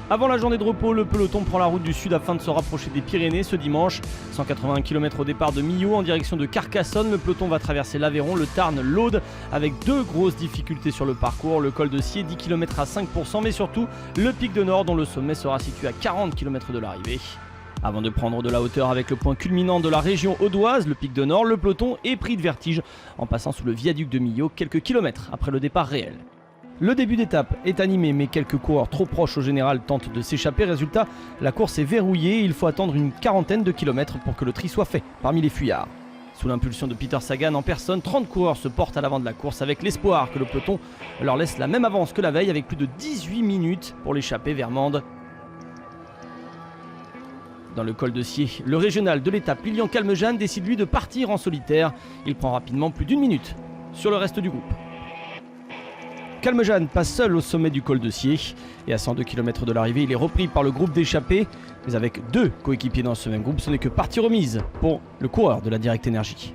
Avant la journée de repos, le peloton prend la route du sud afin de se rapprocher des Pyrénées ce dimanche. 181 km au départ de Millau en direction de Carcassonne. Le peloton va traverser l'Aveyron, le Tarn, l'Aude avec deux grosses difficultés sur le parcours. Le col de Sciez, 10 km à 5%, mais surtout le pic de Nord dont le sommet sera situé à 40 km de l'arrivée. Avant de prendre de la hauteur avec le point culminant de la région audoise, le pic de Nord, le peloton est pris de vertige en passant sous le viaduc de Millau quelques kilomètres après le départ réel. Le début d'étape est animé, mais quelques coureurs trop proches au général tentent de s'échapper. Résultat, la course est verrouillée et il faut attendre une quarantaine de kilomètres pour que le tri soit fait parmi les fuyards. Sous l'impulsion de Peter Sagan en personne, 30 coureurs se portent à l'avant de la course avec l'espoir que le peloton leur laisse la même avance que la veille avec plus de 18 minutes pour l'échappée vers Mende. Dans le col de Sciez, le régional de l'étape Lilian Calmejane décide lui de partir en solitaire. Il prend rapidement plus d'une minute sur le reste du groupe. Calmejane passe seul au sommet du col de Sciez et à 102 km de l'arrivée, il est repris par le groupe d'échappés. Mais avec deux coéquipiers dans ce même groupe, ce n'est que partie remise pour le coureur de la Direct Energy.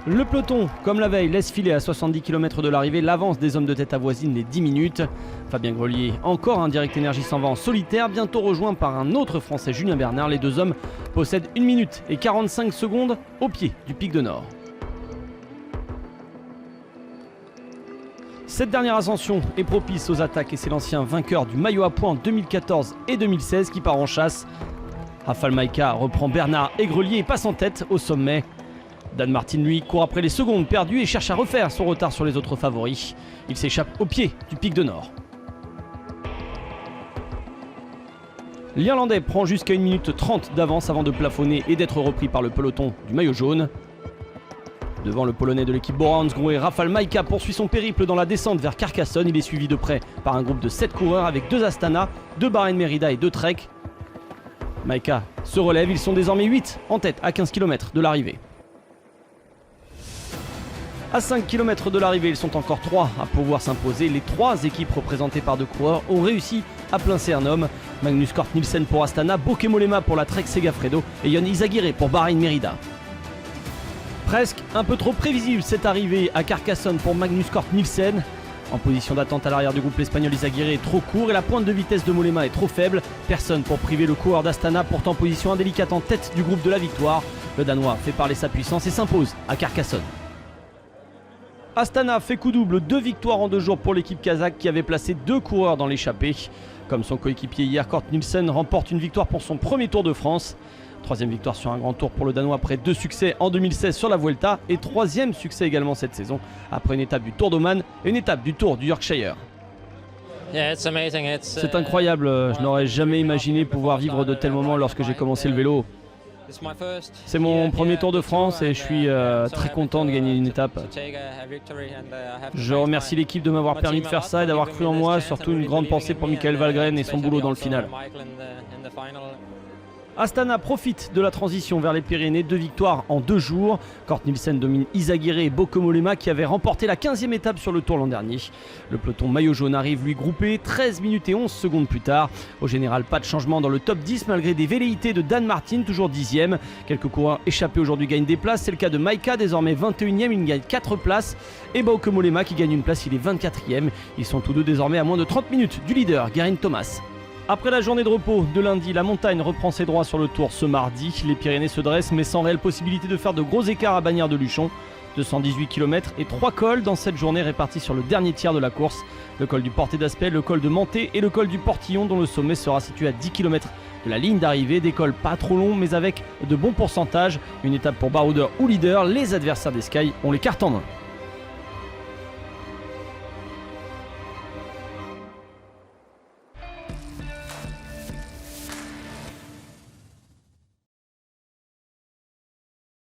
Le peloton, comme la veille, laisse filer à 70 km de l'arrivée. L'avance des hommes de tête avoisine les 10 minutes. Fabien Grelier, encore un Direct Energy s'en va en solitaire, bientôt rejoint par un autre Français, Julien Bernard. Les deux hommes possèdent 1 minute et 45 secondes au pied du pic de Nord. Cette dernière ascension est propice aux attaques et c'est l'ancien vainqueur du maillot à pois en 2014 et 2016 qui part en chasse. Rafał Majka reprend Bernard et Grelier et passe en tête au sommet. Dan Martin, lui, court après les secondes perdues et cherche à refaire son retard sur les autres favoris. Il s'échappe au pied du pic de Nord. L'Irlandais prend jusqu'à 1 minute 30 d'avance avant de plafonner et d'être repris par le peloton du maillot jaune. Devant le Polonais de l'équipe Bora-Hansgrohe, Rafał Majka poursuit son périple dans la descente vers Carcassonne. Il est suivi de près par un groupe de 7 coureurs avec 2 Astana, 2 Bahrain Merida et 2 Trek. Majka se relève, ils sont désormais 8 en tête à 15 km de l'arrivée. À 5 km de l'arrivée, ils sont encore 3 à pouvoir s'imposer. Les 3 équipes représentées par 2 coureurs ont réussi à pincer un homme. Magnus Cort Nielsen pour Astana, Bauke Mollema pour la Trek Segafredo et Jon Izagirre pour Bahrain Merida. Presque un peu trop prévisible cette arrivée à Carcassonne pour Magnus Cort Nielsen. En position d'attente à l'arrière du groupe, l'espagnol Izagirre est trop court et la pointe de vitesse de Mollema est trop faible. Personne pour priver le coureur d'Astana, pourtant en position indélicate en tête du groupe de la victoire. Le Danois fait parler sa puissance et s'impose à Carcassonne. Astana fait coup double, 2 victoires en 2 jours pour l'équipe kazakh qui avait placé 2 coureurs dans l'échappée. Comme son coéquipier hier, Cort Nielsen remporte une victoire pour son premier Tour de France. 3e victoire sur un grand tour pour le Danois après 2 succès en 2016 sur la Vuelta et 3e succès également cette saison après une étape du Tour d'Oman et une étape du Tour du Yorkshire. C'est incroyable, je n'aurais jamais imaginé pouvoir vivre de tels moments lorsque j'ai commencé le vélo. C'est mon premier Tour de France et je suis très content de gagner une étape. Je remercie l'équipe de m'avoir permis de faire ça et d'avoir cru en moi, surtout une grande pensée pour Michael Valgren et son boulot dans le final. Astana profite de la transition vers les Pyrénées, 2 victoires en 2 jours. Cort Nielsen domine Izagirre et Bauke Mollema qui avaient remporté la 15e étape sur le Tour l'an dernier. Le peloton maillot jaune arrive lui groupé 13 minutes et 11 secondes plus tard. Au général, pas de changement dans le top 10 malgré des velléités de Dan Martin, toujours 10e. Quelques coureurs échappés aujourd'hui gagnent des places. C'est le cas de Majka, désormais 21e, il gagne 4 places. Et Bauke Mollema qui gagne une place, il est 24e. Ils sont tous deux désormais à moins de 30 minutes du leader, Geraint Thomas. Après la journée de repos de lundi, la montagne reprend ses droits sur le Tour ce mardi. Les Pyrénées se dressent mais sans réelle possibilité de faire de gros écarts à Bagnères de Luchon. 218 km et 3 cols dans cette journée répartis sur le dernier tiers de la course. Le col du Portet d'Aspet, le col de Manté et le col du Portillon dont le sommet sera situé à 10 km de la ligne d'arrivée. Des cols pas trop longs mais avec de bons pourcentages. Une étape pour baroudeur ou leader, les adversaires des Sky ont les cartes en main.